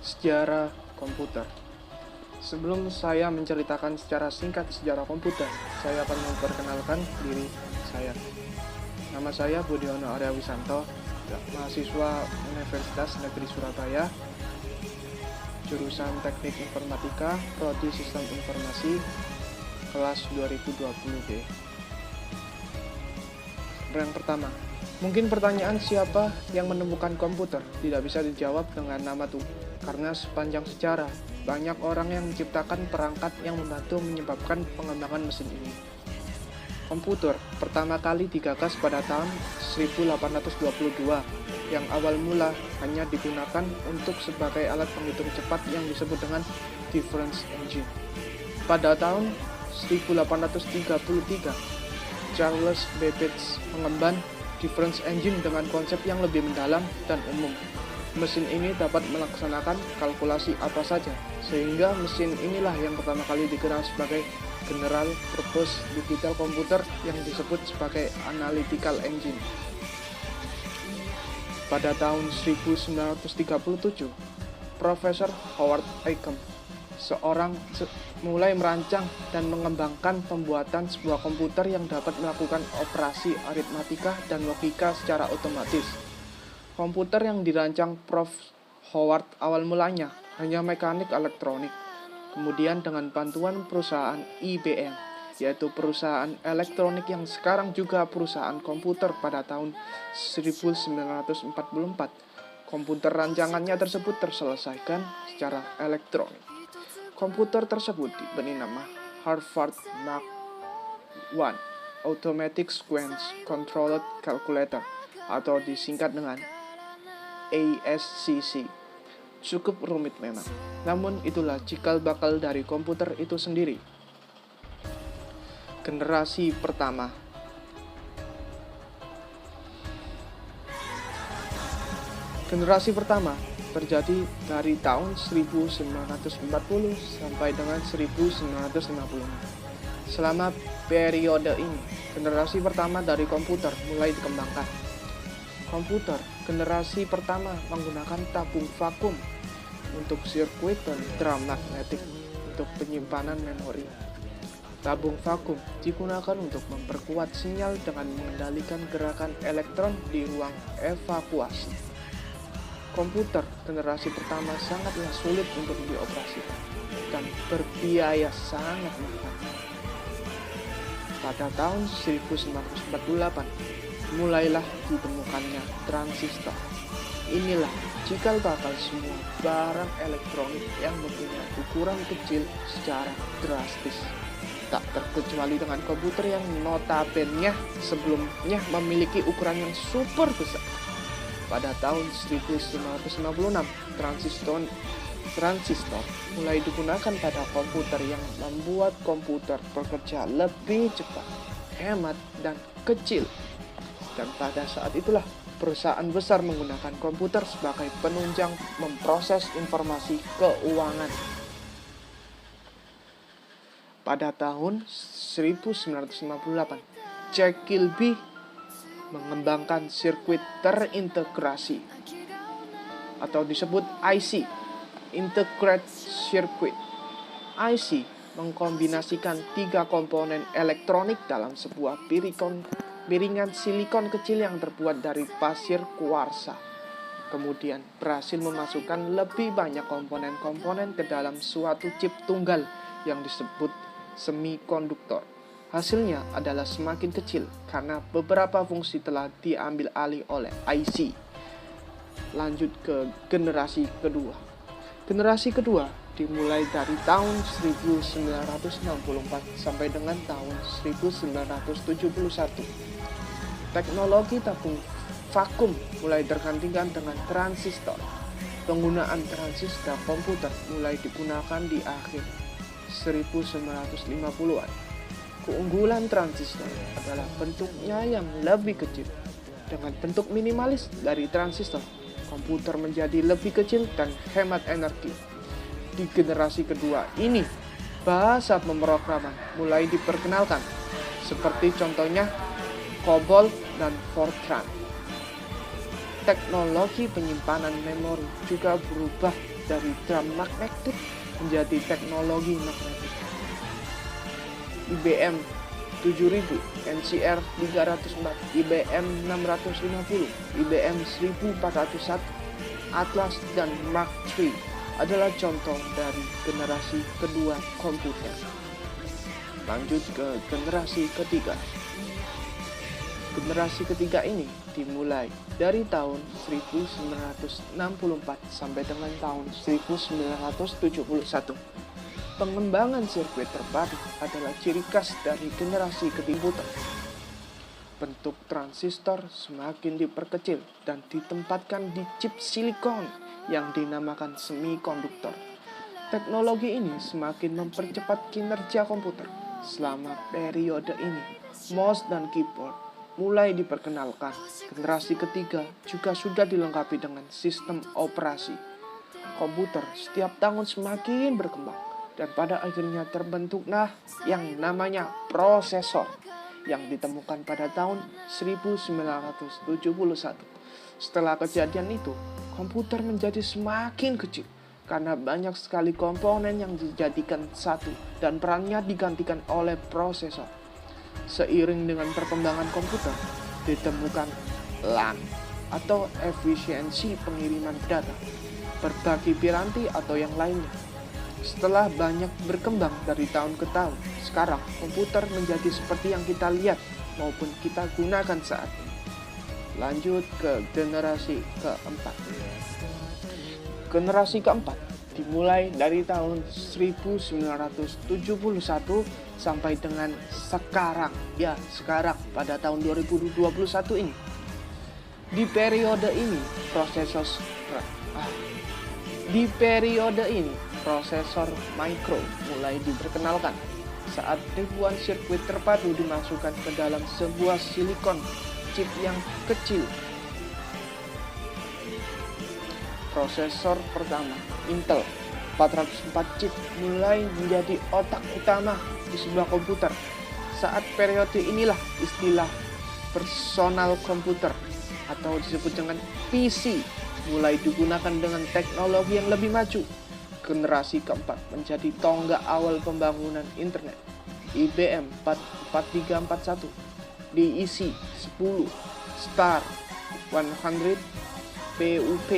Sejarah komputer. Sebelum saya menceritakan secara singkat sejarah komputer, saya akan memperkenalkan diri saya. Nama saya Budiono Arya Wisanto, mahasiswa Universitas Negeri Surabaya, jurusan Teknik Informatika, Prodi Sistem Informasi, kelas 2020B. Yang pertama, mungkin pertanyaan siapa yang menemukan komputer tidak bisa dijawab dengan nama tuh, karena sepanjang sejarah banyak orang yang menciptakan perangkat yang membantu menyebabkan pengembangan mesin ini. Komputer pertama kali digagas pada tahun 1822, yang awal mula hanya digunakan untuk sebagai alat penghitung cepat yang disebut dengan difference engine. Pada tahun 1833, Charles Babbage mengemban difference engine dengan konsep yang lebih mendalam dan umum. Mesin ini dapat melaksanakan kalkulasi apa saja, sehingga mesin inilah yang pertama kali dikenal sebagai General Purpose Digital Computer yang disebut sebagai Analytical Engine. Pada tahun 1937, Profesor Howard Aiken mulai merancang dan mengembangkan pembuatan sebuah komputer yang dapat melakukan operasi aritmatika dan logika secara otomatis. Komputer yang dirancang Prof. Howard awal mulanya hanya mekanik elektronik. Kemudian dengan bantuan perusahaan IBM, yaitu perusahaan elektronik yang sekarang juga perusahaan komputer, pada tahun 1944, komputer rancangannya tersebut terselesaikan secara elektronik. Komputer tersebut diberi nama Harvard Mark I Automatic Sequence Controlled Calculator, atau disingkat dengan ASCC. Cukup rumit memang, namun itulah cikal bakal dari komputer itu sendiri. Generasi pertama. Generasi pertama terjadi dari tahun 1940 sampai dengan 1950. Selama periode ini, generasi pertama dari komputer mulai dikembangkan. Komputer generasi pertama menggunakan tabung vakum untuk sirkuit dan drum magnetik untuk penyimpanan memori. Tabung vakum digunakan untuk memperkuat sinyal dengan mengendalikan gerakan elektron di ruang evakuasi. Komputer generasi pertama sangatlah sulit untuk dioperasikan dan berbiaya sangat mahal. Pada tahun 1948, mulailah ditemukannya transistor. Inilah cikal bakal semua barang elektronik yang mempunyai ukuran kecil secara drastis. Tak terkecuali dengan komputer yang notabene sebelumnya memiliki ukuran yang super besar. Pada tahun 1956, transistor mulai digunakan pada komputer yang membuat komputer bekerja lebih cepat, hemat, dan kecil. Dan pada saat itulah perusahaan besar menggunakan komputer sebagai penunjang memproses informasi keuangan. Pada tahun 1958, Jack Kilby mengembangkan sirkuit terintegrasi atau disebut IC, Integrated Circuit. IC mengkombinasikan 3 komponen elektronik dalam sebuah piringan silikon kecil yang terbuat dari pasir kuarsa. Kemudian berhasil memasukkan lebih banyak komponen-komponen ke dalam suatu chip tunggal yang disebut semikonduktor. Hasilnya adalah semakin kecil karena beberapa fungsi telah diambil alih oleh IC. Lanjut ke generasi kedua. Generasi kedua dimulai dari tahun 1964 sampai dengan tahun 1971. Teknologi tabung vakum mulai tergantikan dengan transistor. Penggunaan transistor komputer mulai digunakan di akhir 1950-an. Keunggulan transistor adalah bentuknya yang lebih kecil. Dengan bentuk minimalis dari transistor, komputer menjadi lebih kecil dan hemat energi. Di generasi kedua ini, bahasa pemrograman mulai diperkenalkan, seperti contohnya COBOL dan Fortran. Teknologi penyimpanan memori juga berubah dari drum magnetik menjadi teknologi magnetik. IBM 7000, NCR 304, IBM 650, IBM 1401, Atlas, dan Mark III adalah contoh dari generasi kedua komputer. Lanjut ke generasi ketiga. Generasi ketiga ini dimulai dari tahun 1964 sampai dengan tahun 1971. Pengembangan sirkuit terbaru adalah ciri khas dari generasi ketiga. Bentuk transistor semakin diperkecil dan ditempatkan di chip silikon yang dinamakan semikonduktor. Teknologi ini semakin mempercepat kinerja komputer. Selama periode ini, mouse dan keyboard mulai diperkenalkan. Generasi ketiga juga sudah dilengkapi dengan sistem operasi. Komputer setiap tahun semakin berkembang. Dan pada akhirnya terbentuklah yang namanya prosesor yang ditemukan pada tahun 1971. Setelah kejadian itu, komputer menjadi semakin kecil karena banyak sekali komponen yang dijadikan satu dan perannya digantikan oleh prosesor. Seiring dengan perkembangan komputer, ditemukan LAN atau efisiensi pengiriman data, berbagi piranti atau yang lainnya. Setelah banyak berkembang dari tahun ke tahun, sekarang komputer menjadi seperti yang kita lihat maupun kita gunakan saat ini. Lanjut ke generasi keempat. Generasi keempat dimulai dari tahun 1971 sampai dengan sekarang. Ya, sekarang pada tahun 2021 ini. Di periode ini, prosesor micro mulai diperkenalkan saat ribuan sirkuit terpadu dimasukkan ke dalam sebuah silikon chip yang kecil. Prosesor pertama, Intel 404 chip, mulai menjadi otak utama di sebuah komputer. Saat periode inilah istilah personal komputer atau disebut dengan PC mulai digunakan dengan teknologi yang lebih maju. Generasi keempat menjadi tonggak awal pembangunan internet. IBM 4341, DEC 10, Star 100, PUP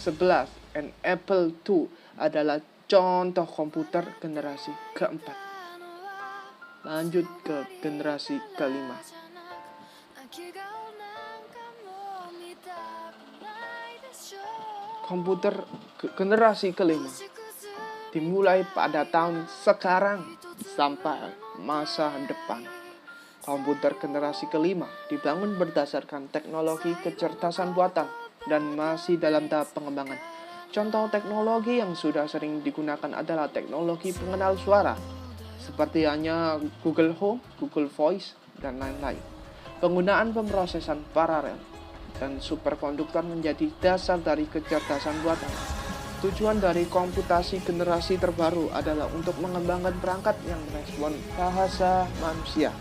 11, dan Apple II adalah contoh komputer generasi keempat. Lanjut ke generasi kelima. Komputer generasi kelima dimulai pada tahun sekarang sampai masa depan. Komputer generasi kelima dibangun berdasarkan teknologi kecerdasan buatan dan masih dalam tahap pengembangan. Contoh teknologi yang sudah sering digunakan adalah teknologi pengenal suara, seperti hanya Google Home, Google Voice, dan lain-lain. Penggunaan pemrosesan paralel dan superkonduktor menjadi dasar dari kecerdasan buatan. Tujuan dari komputasi generasi terbaru adalah untuk mengembangkan perangkat yang merespon bahasa manusia.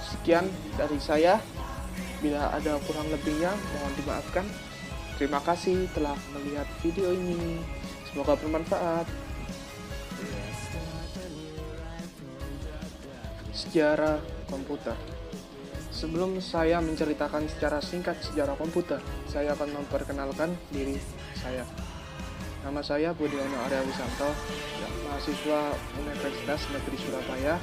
Sekian dari saya. Bila ada kurang lebihnya, mohon dimaafkan. Terima kasih telah melihat video ini. Semoga bermanfaat. Sejarah komputer. Sebelum saya menceritakan secara singkat sejarah komputer, saya akan memperkenalkan diri saya. Nama saya Budiono Arya Wisanto, mahasiswa Universitas Negeri Surabaya,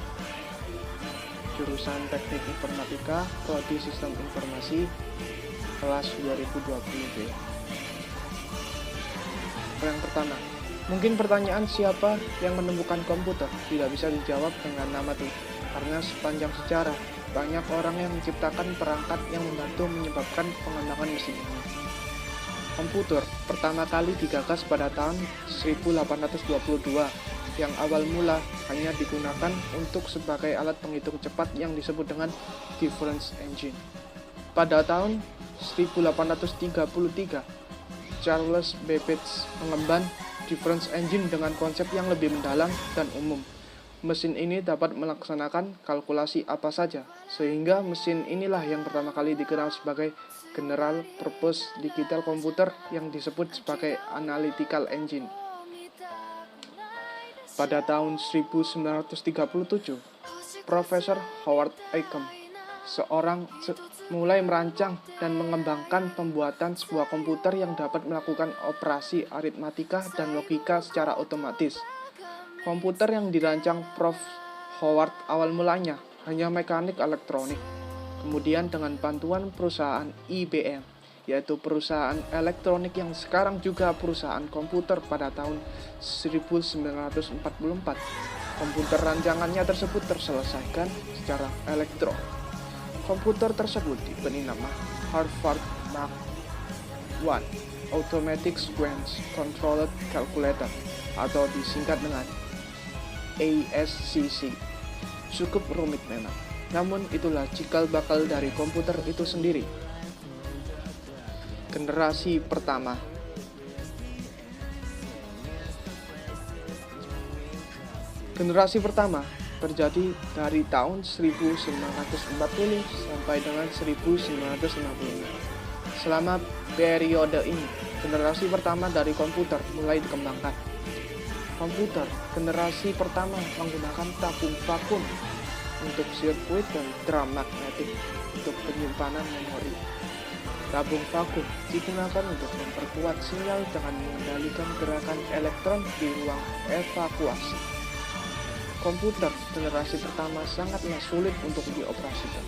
jurusan Teknik Informatika, Prodi Sistem Informasi, kelas 2020B. Yang pertama, mungkin pertanyaan siapa yang menemukan komputer tidak bisa dijawab dengan nama Tuhan, karena sepanjang sejarah banyak orang yang menciptakan perangkat yang membantu menyebabkan pengembangan mesin ini. Komputer pertama kali digagas pada tahun 1822, yang awal mula hanya digunakan untuk sebagai alat penghitung cepat yang disebut dengan difference engine. Pada tahun 1833, Charles Babbage mengemban difference engine dengan konsep yang lebih mendalam dan umum. Mesin ini dapat melaksanakan kalkulasi apa saja, sehingga mesin inilah yang pertama kali dikenal sebagai General Purpose Digital Computer yang disebut sebagai Analytical Engine. Pada tahun 1937, Profesor Howard Aiken mulai merancang dan mengembangkan pembuatan sebuah komputer yang dapat melakukan operasi aritmatika dan logika secara otomatis. Komputer yang dirancang Prof. Howard awal mulanya hanya mekanik elektronik. Kemudian dengan bantuan perusahaan IBM, yaitu perusahaan elektronik yang sekarang juga perusahaan komputer pada tahun 1944, komputer rancangannya tersebut terselesaikan secara elektronik. Komputer tersebut diberi nama Harvard Mark I Automatic Sequence Controlled Calculator atau disingkat dengan ASCC. Cukup rumit memang, namun itulah cikal bakal dari komputer itu sendiri. Generasi pertama. Generasi pertama terjadi dari tahun 1940 sampai dengan 1955. Selama periode ini, generasi pertama dari komputer mulai dikembangkan. Komputer generasi pertama menggunakan tabung vakum untuk sirkuit dan drum magnetik untuk penyimpanan memori. Tabung vakum digunakan untuk memperkuat sinyal dengan mengendalikan gerakan elektron di ruang evakuasi. Komputer generasi pertama sangatlah sulit untuk dioperasikan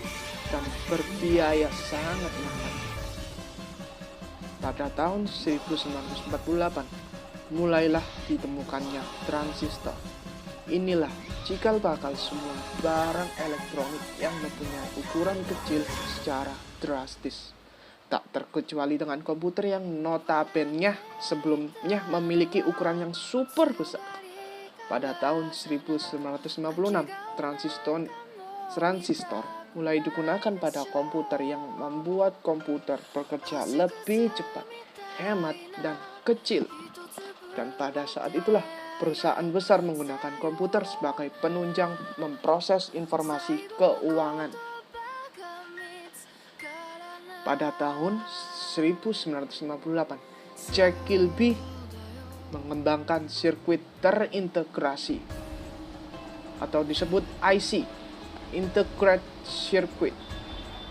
dan berbiaya sangat mahal. Pada tahun 1948, mulailah ditemukannya transistor. Inilah cikal bakal semua barang elektronik yang mempunyai ukuran kecil secara drastis. Tak terkecuali dengan komputer yang notabene sebelumnya memiliki ukuran yang super besar. Pada tahun 1956, transistor mulai digunakan pada komputer yang membuat komputer bekerja lebih cepat, hemat, dan kecil. Dan pada saat itulah perusahaan besar menggunakan komputer sebagai penunjang memproses informasi keuangan. Pada tahun 1958, Jack Kilby mengembangkan sirkuit terintegrasi atau disebut IC, Integrated Circuit.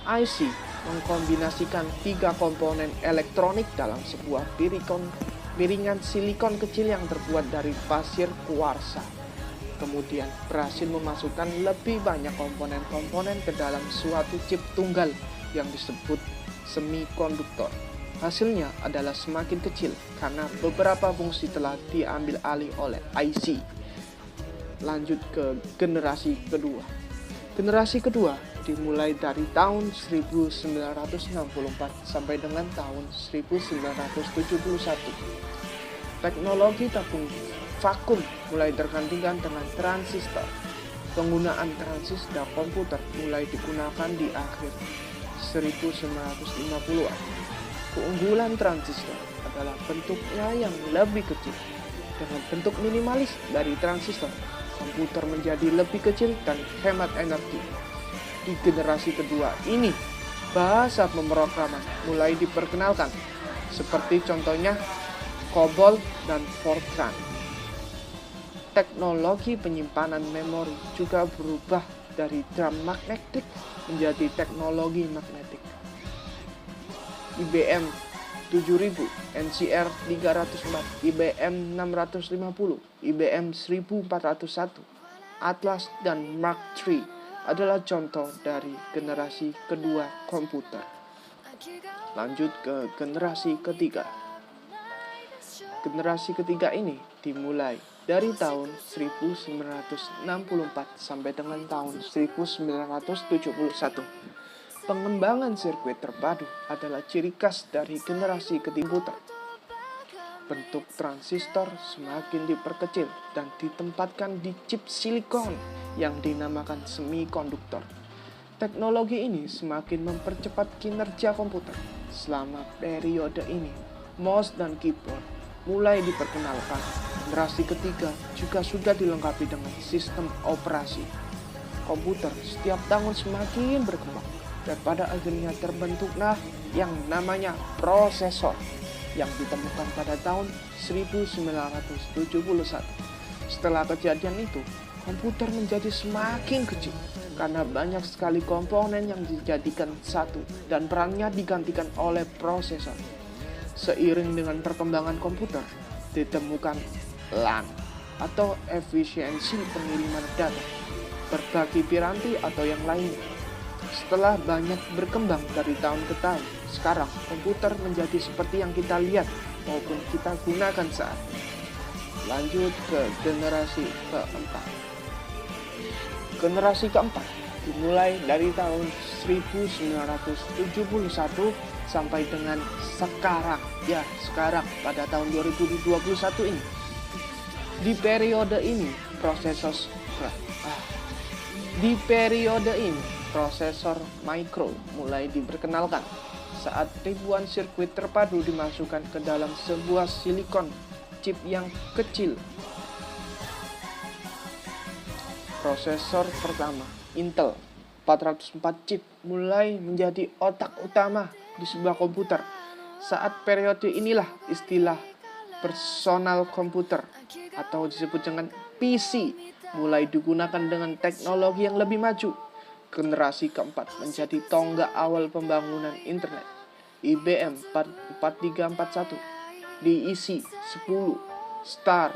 IC mengkombinasikan 3 komponen elektronik dalam sebuah piringan silikon kecil yang terbuat dari pasir kuarsa. Kemudian berhasil memasukkan lebih banyak komponen-komponen ke dalam suatu chip tunggal yang disebut semikonduktor. Hasilnya adalah semakin kecil karena beberapa fungsi telah diambil alih oleh IC. Lanjut ke generasi kedua. Generasi kedua dimulai dari tahun 1964 sampai dengan tahun 1971. Teknologi tabung vakum mulai tergantikan dengan transistor. Penggunaan transistor komputer mulai digunakan di akhir 1950-an. Keunggulan transistor adalah bentuknya yang lebih kecil. Dengan bentuk minimalis dari transistor, komputer menjadi lebih kecil dan hemat energi. Di generasi kedua ini, bahasa pemrograman mulai diperkenalkan, seperti contohnya COBOL dan Fortran. Teknologi penyimpanan memori juga berubah dari drum magnetik menjadi teknologi magnetik. IBM 7000, NCR 304, IBM 650, IBM 1401, Atlas, dan Mark III adalah contoh dari generasi kedua komputer. Lanjut ke generasi ketiga. Generasi ketiga ini dimulai dari tahun 1964 sampai dengan tahun 1971. Pengembangan sirkuit terpadu adalah ciri khas dari generasi ketiga komputer. Bentuk transistor semakin diperkecil dan ditempatkan di chip silikon yang dinamakan semikonduktor. Teknologi ini semakin mempercepat kinerja komputer. Selama periode ini, mouse dan keyboard mulai diperkenalkan. Generasi ketiga juga sudah dilengkapi dengan sistem operasi. Komputer setiap tahun semakin berkembang. dan pada akhirnya terbentuklah yang namanya prosesor yang ditemukan pada tahun 1971. Setelah kejadian itu, komputer menjadi semakin kecil karena banyak sekali komponen yang dijadikan satu dan perannya digantikan oleh prosesor. Seiring dengan perkembangan komputer, ditemukan LAN atau efisiensi pengiriman data, berbagi piranti atau yang lainnya. Setelah banyak berkembang dari tahun ke tahun, sekarang komputer menjadi seperti yang kita lihat maupun kita gunakan saat ini. Lanjut ke generasi keempat. Generasi keempat dimulai dari tahun 1971 sampai dengan sekarang pada tahun 2021 ini. Di periode ini prosesor micro mulai diperkenalkan saat ribuan sirkuit terpadu dimasukkan ke dalam sebuah silikon chip yang kecil. Prosesor pertama, Intel 404 chip, mulai menjadi otak utama di sebuah komputer. Saat periode inilah istilah personal komputer atau disebut dengan PC mulai digunakan dengan teknologi yang lebih maju. Generasi keempat menjadi tonggak awal pembangunan internet. IBM 4341, diisi 10, Star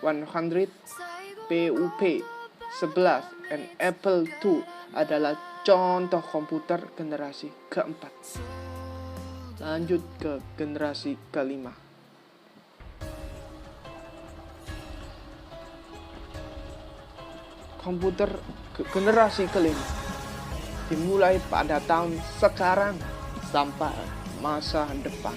100, PUP 11, dan Apple II adalah contoh komputer generasi keempat. Lanjut ke generasi kelima. Komputer generasi kelima dimulai pada tahun sekarang sampai masa depan.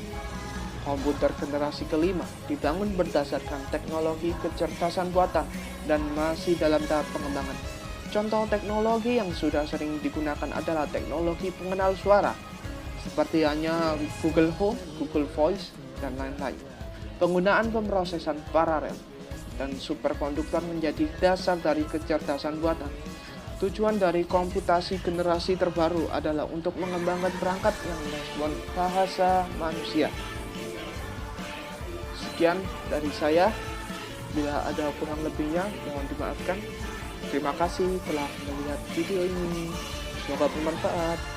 Komputer generasi kelima dibangun berdasarkan teknologi kecerdasan buatan dan masih dalam tahap pengembangan. Contoh teknologi yang sudah sering digunakan adalah teknologi pengenal suara, seperti hanya Google Home, Google Voice, dan lain-lain. Penggunaan pemrosesan paralel dan superkonduktor menjadi dasar dari kecerdasan buatan. Tujuan dari komputasi generasi terbaru adalah untuk mengembangkan perangkat yang merespon bahasa manusia. Sekian dari saya. Bila ada kurang lebihnya, mohon dimaafkan. Terima kasih telah melihat video ini. Semoga bermanfaat.